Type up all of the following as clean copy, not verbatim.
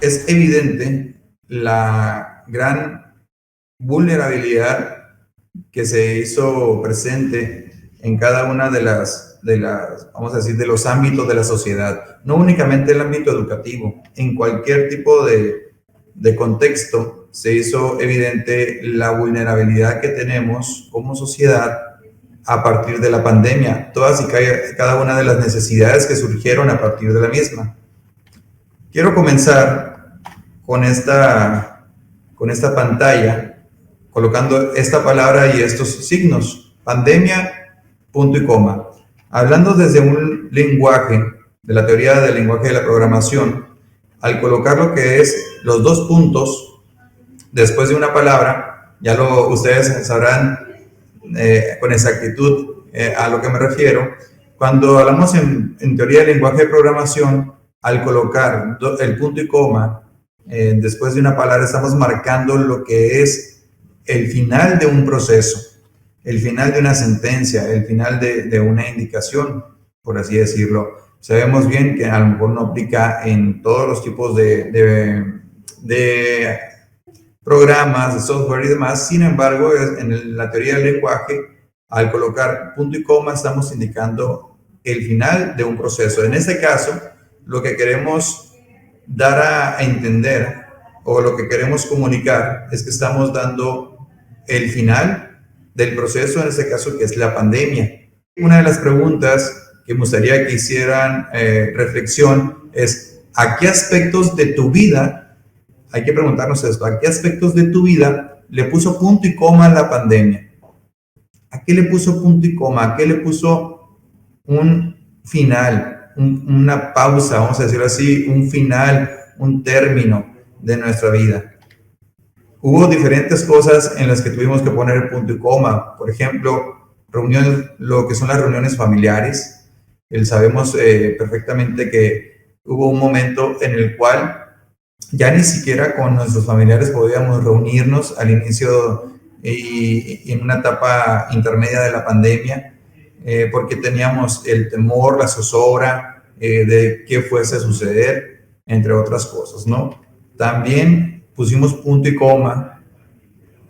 es evidente la gran vulnerabilidad que se hizo presente en cada una de las, vamos a decir, de los ámbitos de la sociedad, no únicamente el ámbito educativo, en cualquier tipo de contexto se hizo evidente la vulnerabilidad que tenemos como sociedad a partir de la pandemia, todas y cada una de las necesidades que surgieron a partir de la misma. Quiero comenzar con esta pantalla, colocando esta palabra y estos signos, pandemia, punto y coma. Hablando desde un lenguaje, de la teoría del lenguaje de la programación, al colocar lo que es los dos puntos después de una palabra, ustedes sabrán con exactitud a lo que me refiero. Cuando hablamos en teoría del lenguaje de programación, al colocar el punto y coma después de una palabra, estamos marcando lo que es el final de un proceso, el final de una sentencia, el final de una indicación, por así decirlo. Sabemos bien que a lo mejor no aplica en todos los tipos de programas, de software y demás. Sin embargo, en la teoría del lenguaje, al colocar punto y coma, estamos indicando el final de un proceso. En este caso, lo que queremos dar a entender o lo que queremos comunicar es que estamos dando el final del proceso, en este caso, que es la pandemia. Una de las preguntas que me gustaría que hicieran reflexión es: ¿a qué aspectos de tu vida, hay que preguntarnos esto, ¿a qué aspectos de tu vida le puso punto y coma la pandemia? ¿A qué le puso punto y coma? ¿A qué le puso un final, una pausa, vamos a decirlo así, un final, un término de nuestra vida? Hubo diferentes cosas en las que tuvimos que poner punto y coma. Por ejemplo, reuniones, lo que son las reuniones familiares. Sabemos perfectamente que hubo un momento en el cual ya ni siquiera con nuestros familiares podíamos reunirnos al inicio y en una etapa intermedia de la pandemia, porque teníamos el temor, la zozobra de qué fuese a suceder, entre otras cosas, ¿no? También pusimos punto y coma,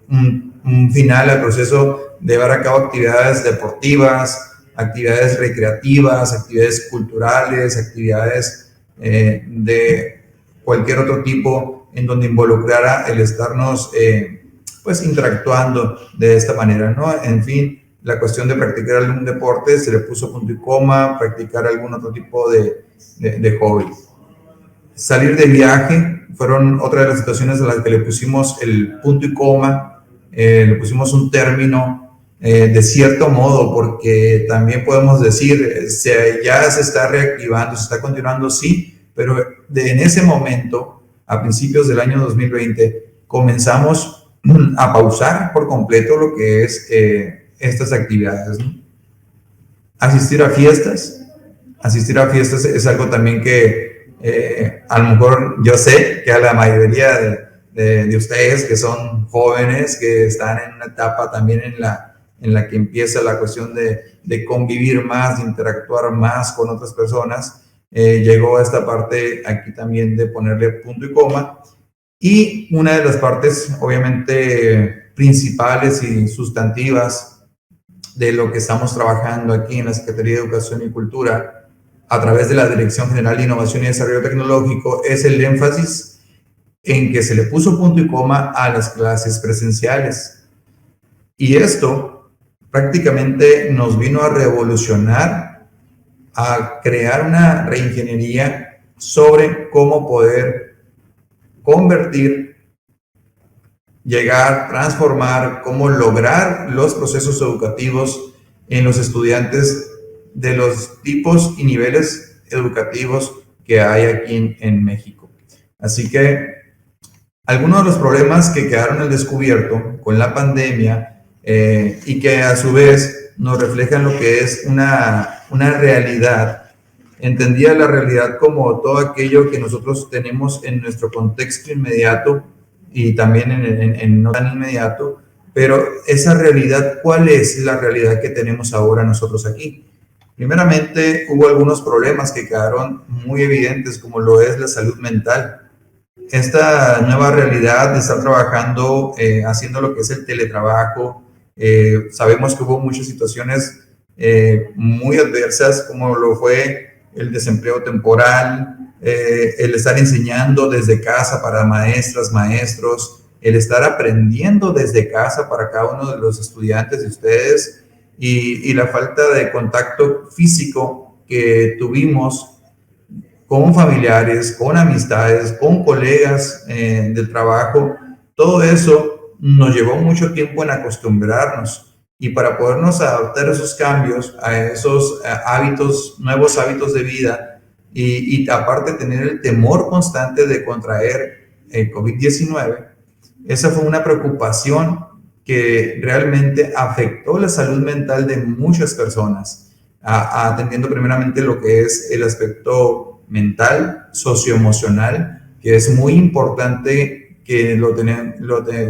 un final al proceso de llevar a cabo actividades deportivas, actividades recreativas, actividades culturales, actividades de cualquier otro tipo en donde involucrara el estarnos pues interactuando de esta manera, ¿no? En fin, la cuestión de practicar algún deporte se le puso punto y coma, practicar algún otro tipo de hobby. Salir de viaje fueron otra de las situaciones en las que le pusimos el punto y coma, le pusimos un término de cierto modo, porque también podemos decir, ya se está reactivando, se está continuando, sí, pero en ese momento, a principios del año 2020, comenzamos a pausar por completo lo que es estas actividades, ¿no? Asistir a fiestas es algo también que a lo mejor yo sé que a la mayoría de ustedes que son jóvenes, que están en una etapa también en la que empieza la cuestión de convivir más, de interactuar más con otras personas, llegó a esta parte aquí también de ponerle punto y coma. Y una de las partes obviamente principales y sustantivas de lo que estamos trabajando aquí en la Secretaría de Educación y Cultura a través de la Dirección General de Innovación y Desarrollo Tecnológico es el énfasis en que se le puso punto y coma a las clases presenciales. Y esto prácticamente nos vino a revolucionar, a crear una reingeniería sobre cómo poder convertir, llegar, transformar, cómo lograr los procesos educativos en los estudiantes de los tipos y niveles educativos que hay aquí en México. Así que algunos de los problemas que quedaron al descubierto con la pandemia y que a su vez nos reflejan lo que es una realidad. Entendía la realidad como todo aquello que nosotros tenemos en nuestro contexto inmediato y también en no tan inmediato, pero esa realidad, ¿cuál es la realidad que tenemos ahora nosotros aquí? Primeramente, hubo algunos problemas que quedaron muy evidentes, como lo es la salud mental. esta nueva realidad de estar trabajando, haciendo lo que es el teletrabajo. Sabemos que hubo muchas situaciones muy adversas, como lo fue el desempleo temporal, el estar enseñando desde casa para maestras, maestros, el estar aprendiendo desde casa para cada uno de los estudiantes de ustedes y la falta de contacto físico que tuvimos con familiares, con amistades, con colegas del trabajo. Todo eso nos llevó mucho tiempo en acostumbrarnos y para podernos adaptar a esos cambios, a esos hábitos, nuevos hábitos de vida y aparte tener el temor constante de contraer el COVID-19, esa fue una preocupación que realmente afectó la salud mental de muchas personas, atendiendo primeramente lo que es el aspecto mental, socioemocional, que es muy importante que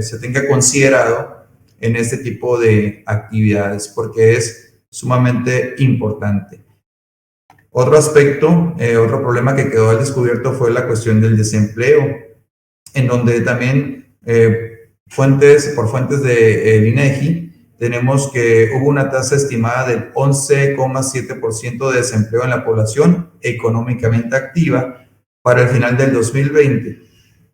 se tenga considerado en este tipo de actividades, porque es sumamente importante. Otro aspecto, otro problema que quedó al descubierto fue la cuestión del desempleo, en donde también por fuentes del INEGI, tenemos que hubo una tasa estimada del 11,7% de desempleo en la población económicamente activa para el final del 2020,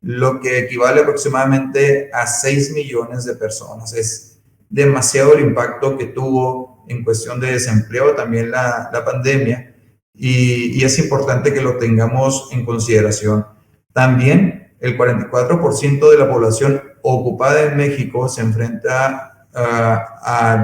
lo que equivale aproximadamente a 6 millones de personas. Es demasiado el impacto que tuvo en cuestión de desempleo también la pandemia y es importante que lo tengamos en consideración. También el 44% de la población ocupada en México se enfrenta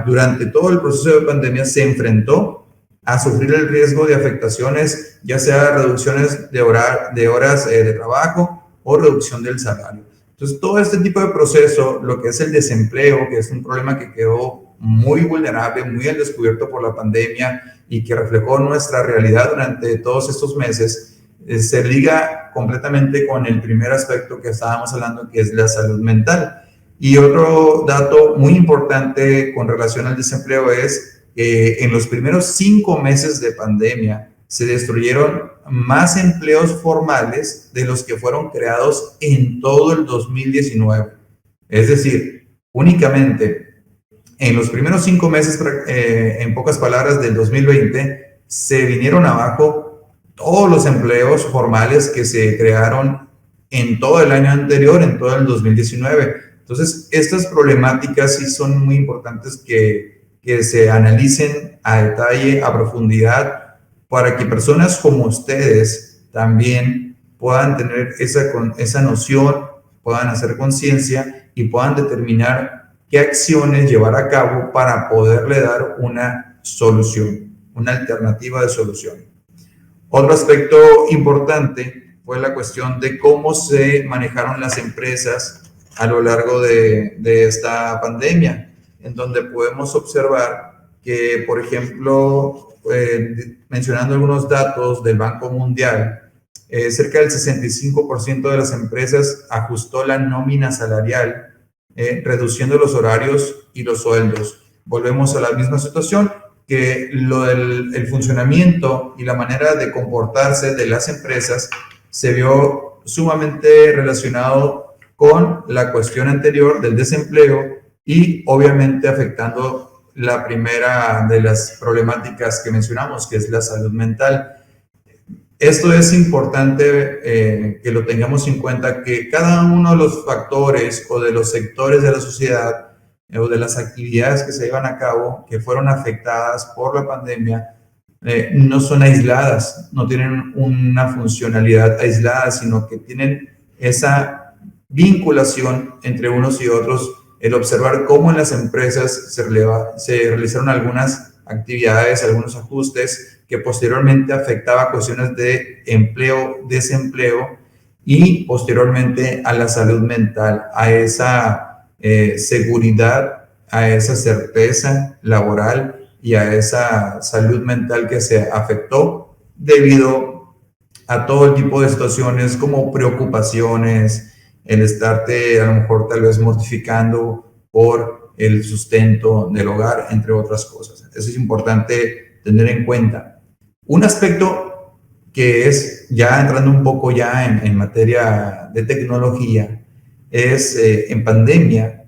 durante todo el proceso de pandemia se enfrentó a sufrir el riesgo de afectaciones, ya sea reducciones de horas de trabajo o reducción del salario. Entonces, todo este tipo de proceso, lo que es el desempleo, que es un problema que quedó muy vulnerable, muy al descubierto por la pandemia y que reflejó nuestra realidad durante todos estos meses, se liga completamente con el primer aspecto que estábamos hablando, que es la salud mental. Y otro dato muy importante con relación al desempleo es que en los primeros 5 meses de pandemia se destruyeron más empleos formales de los que fueron creados en todo el 2019. Es decir, únicamente en los primeros 5 meses, en pocas palabras, del 2020, se vinieron abajo todos los empleos formales que se crearon en todo el año anterior, en todo el 2019. Entonces, estas problemáticas sí son muy importantes que se analicen a detalle, a profundidad, para que personas como ustedes también puedan tener esa noción, puedan hacer conciencia y puedan determinar qué acciones llevar a cabo para poderle dar una solución, una alternativa de solución. Otro aspecto importante fue la cuestión de cómo se manejaron las empresas a lo largo de esta pandemia, en donde podemos observar que, por ejemplo, mencionando algunos datos del Banco Mundial, cerca del 65% de las empresas ajustó la nómina salarial, reduciendo los horarios y los sueldos. Volvemos a la misma situación, que el funcionamiento y la manera de comportarse de las empresas se vio sumamente relacionado con la cuestión anterior del desempleo y obviamente afectando la primera de las problemáticas que mencionamos, que es la salud mental. Esto es importante que lo tengamos en cuenta, que cada uno de los factores o de los sectores de la sociedad o de las actividades que se llevan a cabo que fueron afectadas por la pandemia no son aisladas, no tienen una funcionalidad aislada, sino que tienen esa vinculación entre unos y otros, el observar cómo en las empresas se realizaron algunas actividades, algunos ajustes que posteriormente afectaba cuestiones de empleo, desempleo y posteriormente a la salud mental, a esa seguridad, a esa certeza laboral y a esa salud mental que se afectó debido a todo el tipo de situaciones como preocupaciones, el estarte a lo mejor tal vez mortificando por el sustento del hogar, entre otras cosas. Eso es importante tener en cuenta. Un aspecto que es, ya entrando un poco ya en materia de tecnología, es en pandemia,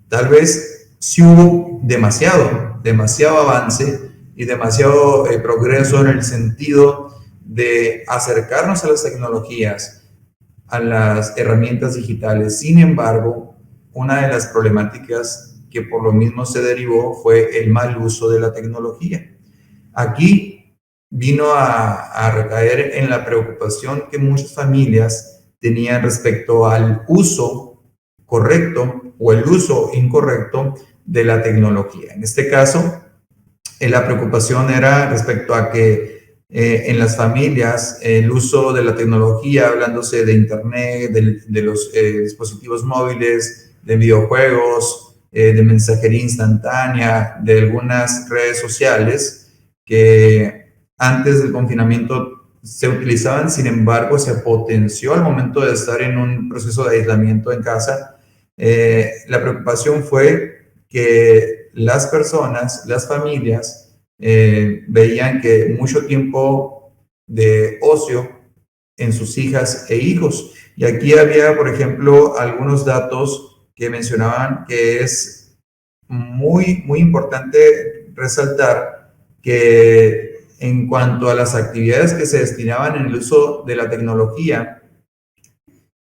tal vez sí hubo demasiado avance y demasiado progreso en el sentido de acercarnos a las tecnologías, a las herramientas digitales. Sin embargo, una de las problemáticas que por lo mismo se derivó fue el mal uso de la tecnología. Aquí vino a recaer en la preocupación que muchas familias tenían respecto al uso correcto o el uso incorrecto de la tecnología. En este caso, la preocupación era respecto a que en las familias el uso de la tecnología, hablándose de internet, de los dispositivos móviles, de videojuegos, de mensajería instantánea, de algunas redes sociales que antes del confinamiento se utilizaban, sin embargo, se potenció al momento de estar en un proceso de aislamiento en casa. La preocupación fue que las personas, las familias, veían que mucho tiempo de ocio en sus hijas e hijos. Y aquí había, por ejemplo, algunos datos que mencionaban que es muy importante resaltar que en cuanto a las actividades que se destinaban en el uso de la tecnología,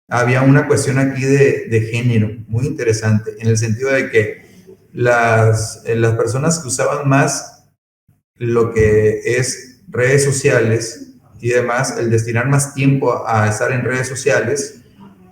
había una cuestión aquí de género muy interesante, en el sentido de que las personas que usaban más lo que es redes sociales y demás, el destinar más tiempo a estar en redes sociales,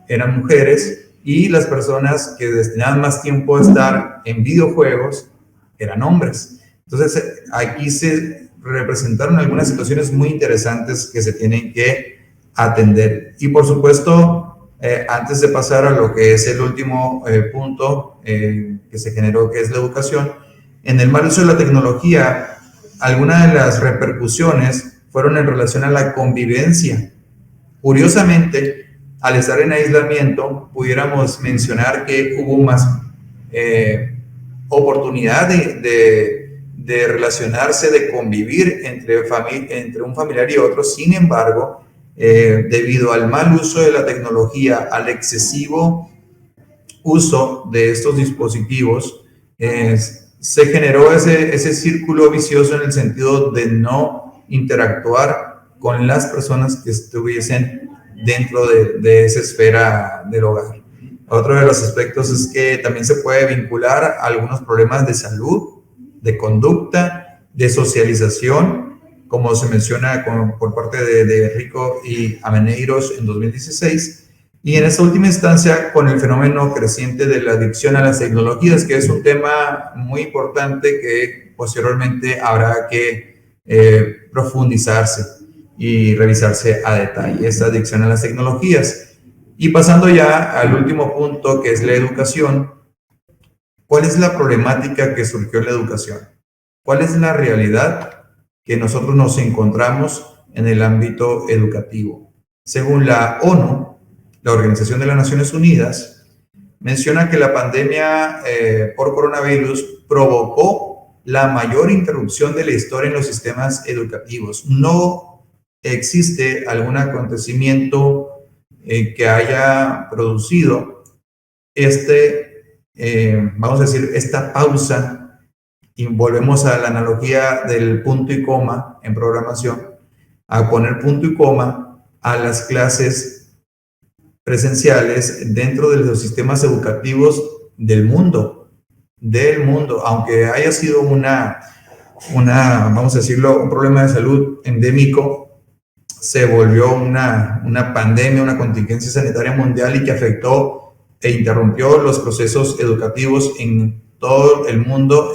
eran mujeres, y las personas que destinaban más tiempo a estar en videojuegos eran hombres. Entonces, aquí se representaron algunas situaciones muy interesantes que se tienen que atender. Y por supuesto, antes de pasar a lo que es el último punto que se generó, que es la educación, en el mal uso de la tecnología, algunas de las repercusiones fueron en relación a la convivencia. Curiosamente, al estar en aislamiento, pudiéramos mencionar que hubo más oportunidad de relacionarse, de convivir entre un familiar y otro. Sin embargo, debido al mal uso de la tecnología, al excesivo uso de estos dispositivos, se generó ese círculo vicioso en el sentido de no interactuar con las personas que estuviesen dentro de esa esfera del hogar. Otro de los aspectos es que también se puede vincular a algunos problemas de salud, de conducta, de socialización, como se menciona por parte de Rico y Ameneiros en 2016, y en esta última instancia con el fenómeno creciente de la adicción a las tecnologías, que es un tema muy importante que posteriormente habrá que profundizarse y revisarse a detalle, esta adicción a las tecnologías. Y pasando ya al último punto, que es la educación, ¿cuál es la problemática que surgió en la educación? ¿Cuál es la realidad que nosotros nos encontramos en el ámbito educativo? Según la ONU, la Organización de las Naciones Unidas, menciona que la pandemia por coronavirus provocó la mayor interrupción de la historia en los sistemas educativos. No existe algún acontecimiento que haya producido vamos a decir, esta pausa, y volvemos a la analogía del punto y coma en programación, a poner punto y coma a las clases presenciales dentro de los sistemas educativos del mundo, aunque haya sido vamos a decirlo, un problema de salud endémico, se volvió una pandemia, una contingencia sanitaria mundial, y que afectó e interrumpió los procesos educativos en todo el mundo,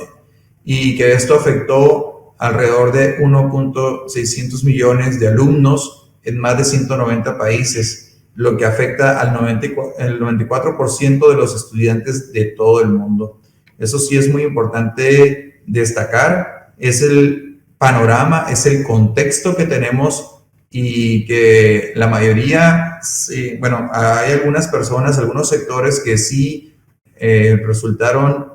y que esto afectó alrededor de 1.600 millones de alumnos en más de 190 países, lo que afecta al 94% de los estudiantes de todo el mundo. Eso sí es muy importante destacar, es el panorama, es el contexto que tenemos, y que la mayoría, sí, bueno, hay algunas personas, algunos sectores que sí resultaron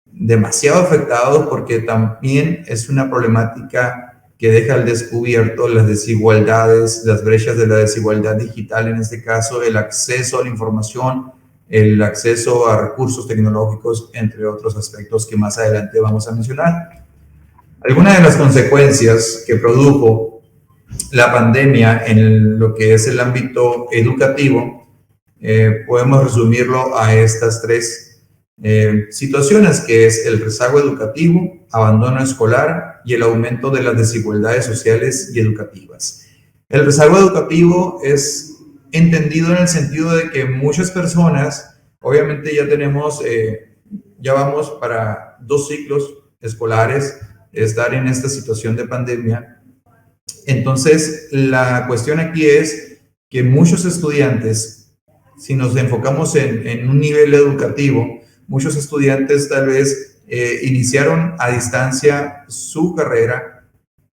demasiado afectados, porque también es una problemática que deja al descubierto las desigualdades, las brechas de la desigualdad digital, en este caso el acceso a la información, el acceso a recursos tecnológicos, entre otros aspectos que más adelante vamos a mencionar. Algunas de las consecuencias que produjo la pandemia en lo que es el ámbito educativo, podemos resumirlo a estas tres situaciones, que es el rezago educativo, abandono escolar y el aumento de las desigualdades sociales y educativas. El rezago educativo es entendido en el sentido de que muchas personas, obviamente ya vamos para 2 ciclos escolares, estar en esta situación de pandemia. Entonces, la cuestión aquí es que muchos estudiantes, si nos enfocamos en un nivel educativo, muchos estudiantes tal vez iniciaron a distancia su carrera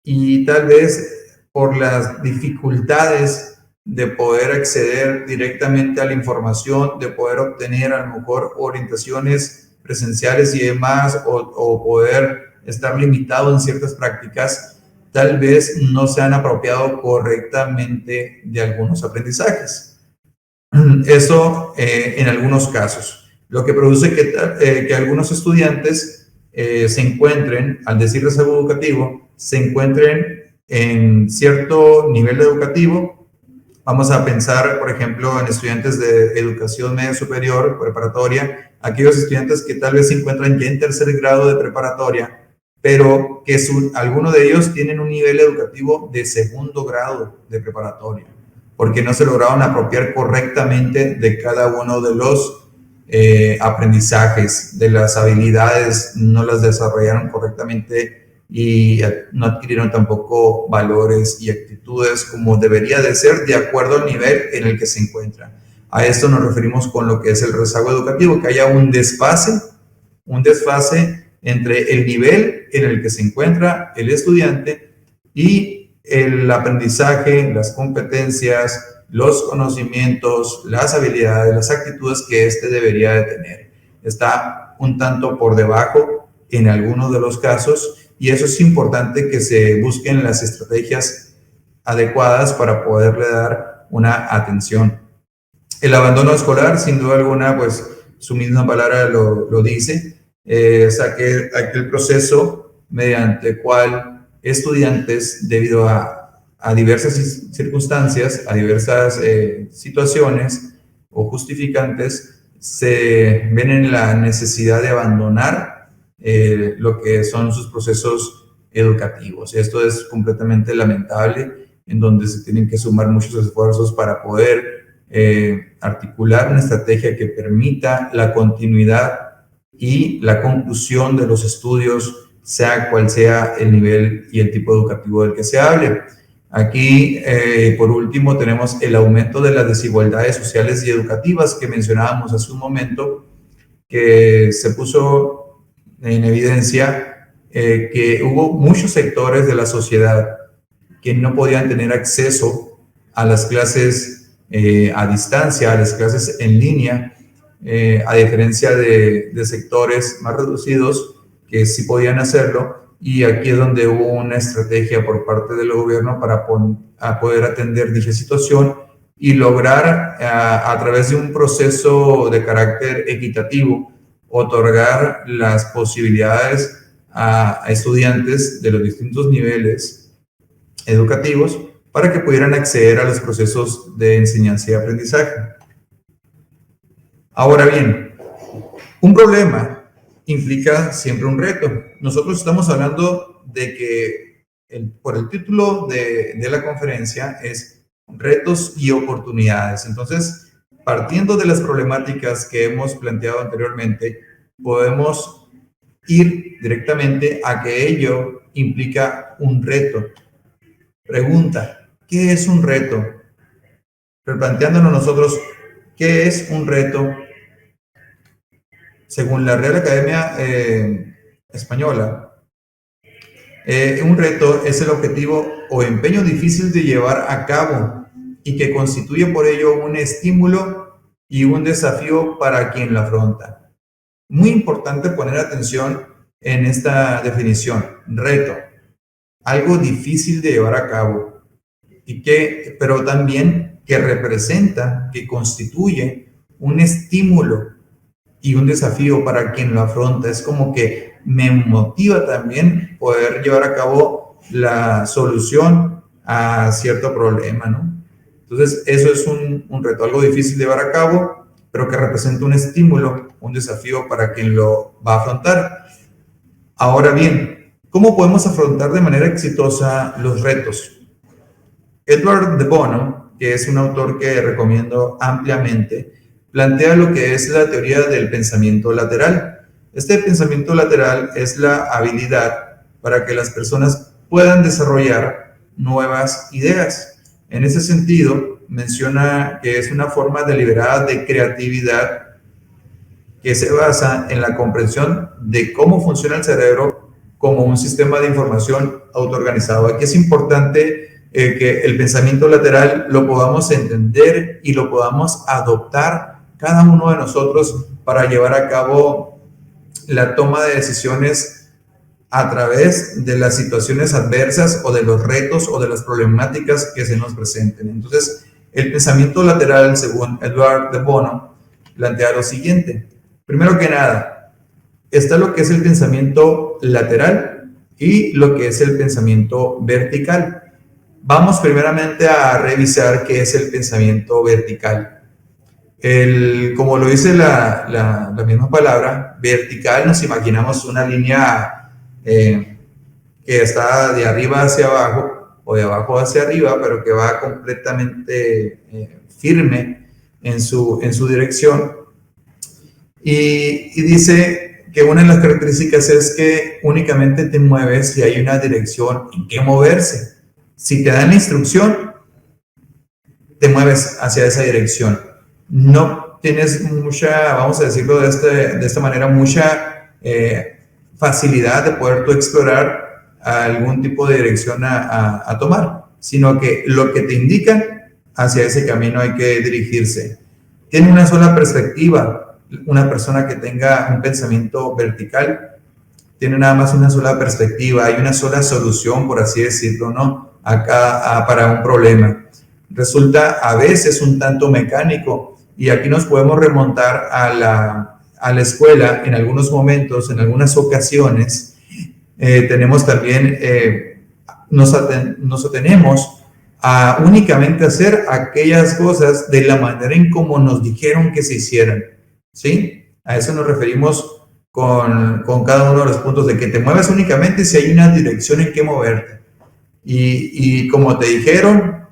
y tal vez por las dificultades de poder acceder directamente a la información, de poder obtener a lo mejor orientaciones presenciales y demás, o poder estar limitado en ciertas prácticas, tal vez no se han apropiado correctamente de algunos aprendizajes. Eso en algunos casos. Lo que produce que algunos estudiantes se encuentren, al decir rezago educativo, se encuentren en cierto nivel educativo. Vamos a pensar, por ejemplo, en estudiantes de educación media superior, preparatoria, aquellos estudiantes que tal vez se encuentran ya en tercer grado de preparatoria, pero que algunos de ellos tienen un nivel educativo de segundo grado de preparatoria, porque no se lograron apropiar correctamente de cada uno de los aprendizajes, de las habilidades, no las desarrollaron correctamente y no adquirieron tampoco valores y actitudes como debería de ser de acuerdo al nivel en el que se encuentran. A esto nos referimos con lo que es el rezago educativo, que haya un desfase entre el nivel en el que se encuentra el estudiante y el aprendizaje, las competencias, los conocimientos, las habilidades, las actitudes que éste debería de tener. Está un tanto por debajo en algunos de los casos, y eso es importante, que se busquen las estrategias adecuadas para poderle dar una atención. El abandono escolar, sin duda alguna, pues su misma palabra lo dice, es aquel proceso mediante el cual estudiantes, debido a diversas circunstancias, a diversas situaciones o justificantes, se ven en la necesidad de abandonar lo que son sus procesos educativos. Esto es completamente lamentable, en donde se tienen que sumar muchos esfuerzos para poder articular una estrategia que permita la continuidad y la conclusión de los estudios, sea cual sea el nivel y el tipo educativo del que se hable. Aquí, por último, tenemos el aumento de las desigualdades sociales y educativas que mencionábamos hace un momento, que se puso en evidencia que hubo muchos sectores de la sociedad que no podían tener acceso a las clases a distancia, a las clases en línea, a diferencia de sectores más reducidos que sí podían hacerlo. Y aquí es donde hubo una estrategia por parte del gobierno para poder atender dicha situación y lograr, a través de un proceso de carácter equitativo, otorgar las posibilidades a estudiantes de los distintos niveles educativos para que pudieran acceder a los procesos de enseñanza y aprendizaje. Ahora bien, un problema implica siempre un reto. Nosotros estamos hablando de que, por el título de la conferencia, es retos y oportunidades. Entonces, partiendo de las problemáticas que hemos planteado anteriormente, podemos ir directamente a que ello implica un reto. Pregunta: ¿qué es un reto? Replanteándonos nosotros, ¿qué es un reto? Según la Real Academia Española, un reto es el objetivo o empeño difícil de llevar a cabo y que constituye por ello un estímulo y un desafío para quien lo afronta. Muy importante poner atención en esta definición: reto. algo difícil de llevar a cabo, pero también que representa, que constituye un estímulo y un desafío para quien lo afronta. Es como que me motiva también poder llevar a cabo la solución a cierto problema, ¿no? Entonces, eso es un reto, algo difícil de llevar a cabo, pero que representa un estímulo, un desafío para quien lo va a afrontar. Ahora bien, ¿cómo podemos afrontar de manera exitosa los retos? Edward de Bono, que es un autor que recomiendo ampliamente, plantea lo que es la teoría del pensamiento lateral. Este pensamiento lateral es la habilidad para que las personas puedan desarrollar nuevas ideas. En ese sentido, menciona que es una forma deliberada de creatividad que se basa en la comprensión de cómo funciona el cerebro como un sistema de información autoorganizado. Aquí es importante que el pensamiento lateral lo podamos entender y lo podamos adoptar cada uno de nosotros para llevar a cabo la toma de decisiones a través de las situaciones adversas o de los retos o de las problemáticas que se nos presenten. Entonces, el pensamiento lateral, según Edward de Bono, plantea lo siguiente. Primero que nada, está lo que es el pensamiento lateral y lo que es el pensamiento vertical. Vamos primeramente a revisar qué es el pensamiento vertical. Como lo dice la misma palabra, vertical, nos imaginamos una línea que está de arriba hacia abajo o de abajo hacia arriba, pero que va completamente firme en su dirección. Y dice que una de las características es que únicamente te mueves si hay una dirección en que moverse. Si te dan la instrucción, te mueves hacia esa dirección. No tienes mucha, vamos a decirlo de esta manera, mucha facilidad de poder tú explorar algún tipo de dirección a tomar, sino que lo que te indican, hacia ese camino hay que dirigirse. Tiene una sola perspectiva. Una persona que tenga un pensamiento vertical tiene nada más una sola perspectiva, hay una sola solución, por así decirlo, ¿no? Para un problema. Resulta a veces un tanto mecánico, y aquí nos podemos remontar a la escuela en algunos momentos, en algunas ocasiones. Tenemos también, nos atenemos a únicamente hacer aquellas cosas de la manera en como nos dijeron que se hicieran, ¿sí? A eso nos referimos con cada uno de los puntos, de que te mueves únicamente si hay una dirección en que moverte. Y como te dijeron,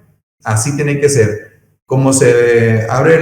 así tiene que ser. Como se abre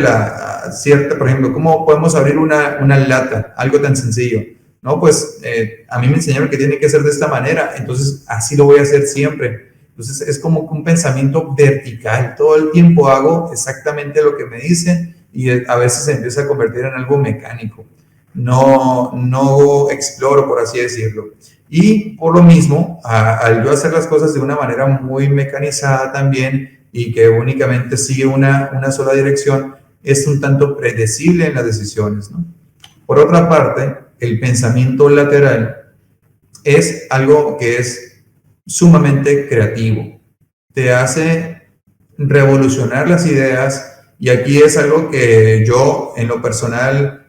por ejemplo, ¿cómo podemos abrir una lata? Algo tan sencillo. No, pues a mí me enseñaron que tiene que ser de esta manera, entonces así lo voy a hacer siempre. Entonces es como un pensamiento vertical. Todo el tiempo hago exactamente lo que me dicen y a veces se empieza a convertir en algo mecánico. No exploro, por así decirlo. Y por lo mismo, al yo hacer las cosas de una manera muy mecanizada también y que únicamente sigue una sola dirección, es un tanto predecible en las decisiones, ¿no? Por otra parte, el pensamiento lateral es algo que es sumamente creativo. Te hace revolucionar las ideas, y aquí es algo que yo en lo personal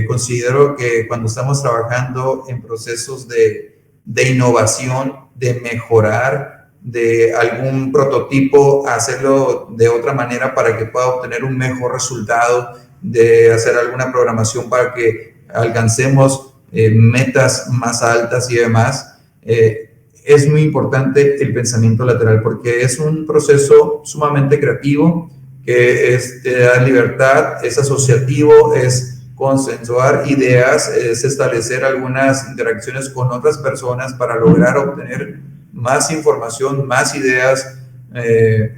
considero que cuando estamos trabajando en procesos de innovación, de mejorar, de algún prototipo, hacerlo de otra manera para que pueda obtener un mejor resultado, de hacer alguna programación para que alcancemos metas más altas y demás, es muy importante el pensamiento lateral, porque es un proceso sumamente creativo, que te da libertad, es asociativo, es consensuar ideas, es establecer algunas interacciones con otras personas para lograr obtener más información, más ideas,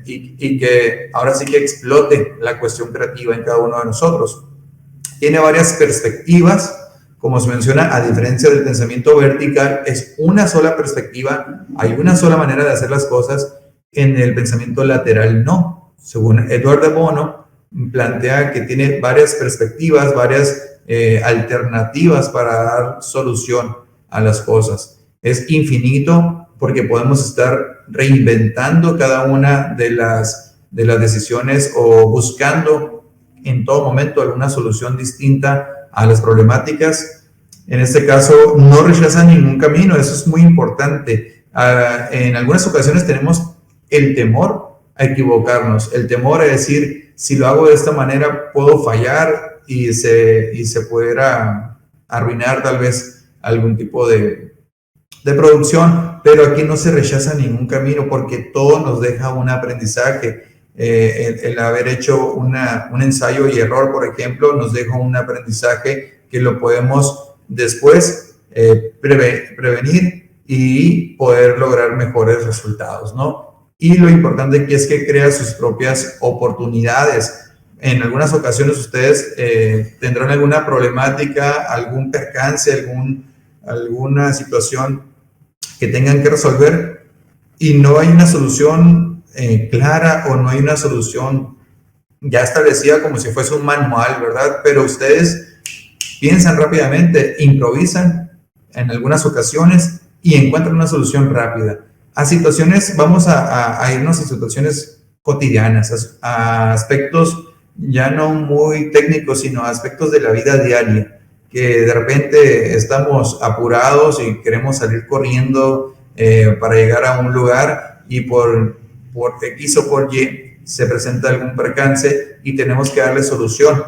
y que ahora sí que explote la cuestión creativa en cada uno de nosotros. Tiene varias perspectivas, como se menciona, a diferencia del pensamiento vertical, es una sola perspectiva, hay una sola manera de hacer las cosas. En el pensamiento lateral no. Según Edward de Bono, plantea que tiene varias perspectivas, varias alternativas para dar solución a las cosas. Es infinito, porque podemos estar reinventando cada una de las decisiones o buscando en todo momento alguna solución distinta a las problemáticas. En este caso, no rechazan ningún camino, eso es muy importante. En algunas ocasiones tenemos el temor a equivocarnos, el temor a decir, si lo hago de esta manera, puedo fallar y se pudiera arruinar tal vez algún tipo de producción, pero aquí no se rechaza ningún camino porque todo nos deja un aprendizaje. El haber hecho un ensayo y error, por ejemplo, nos deja un aprendizaje que lo podemos después prevenir y poder lograr mejores resultados, ¿no? Y lo importante aquí es que crea sus propias oportunidades. En algunas ocasiones ustedes tendrán alguna problemática, algún percance, alguna situación que tengan que resolver y no hay una solución clara o no hay una solución ya establecida como si fuese un manual, ¿verdad? Pero ustedes piensan rápidamente, improvisan en algunas ocasiones y encuentran una solución rápida. A situaciones, vamos a irnos a situaciones cotidianas, a aspectos ya no muy técnicos, sino a aspectos de la vida diaria, que de repente estamos apurados y queremos salir corriendo para llegar a un lugar y por X o por Y se presenta algún percance y tenemos que darle solución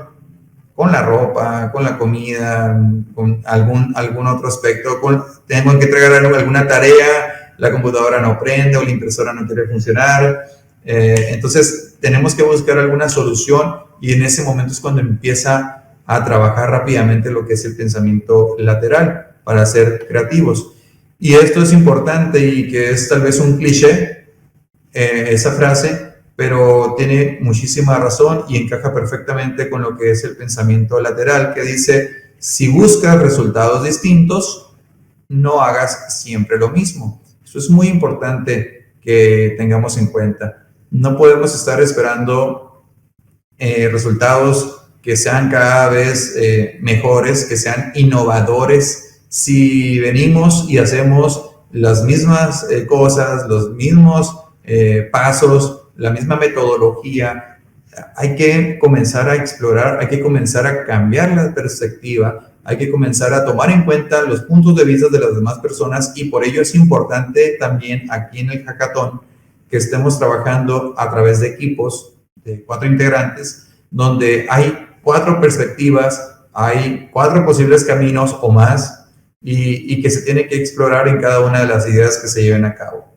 con la ropa, con la comida, con algún otro aspecto, tengo que entregar alguna tarea, la computadora no prende o la impresora no quiere funcionar, entonces tenemos que buscar alguna solución y en ese momento es cuando empieza a trabajar rápidamente lo que es el pensamiento lateral para ser creativos. Y esto es importante y que es tal vez un cliché, esa frase, pero tiene muchísima razón y encaja perfectamente con lo que es el pensamiento lateral, que dice, si buscas resultados distintos, no hagas siempre lo mismo. Eso es muy importante que tengamos en cuenta. No podemos estar esperando resultados que sean cada vez mejores, que sean innovadores. Si venimos y hacemos las mismas cosas, los mismos pasos, la misma metodología, hay que comenzar a explorar, hay que comenzar a cambiar la perspectiva, hay que comenzar a tomar en cuenta los puntos de vista de las demás personas y por ello es importante también aquí en el hackathon que estemos trabajando a través de equipos de 4 integrantes, donde hay 4 perspectivas, hay 4 posibles caminos o más y que se tiene que explorar en cada una de las ideas que se lleven a cabo.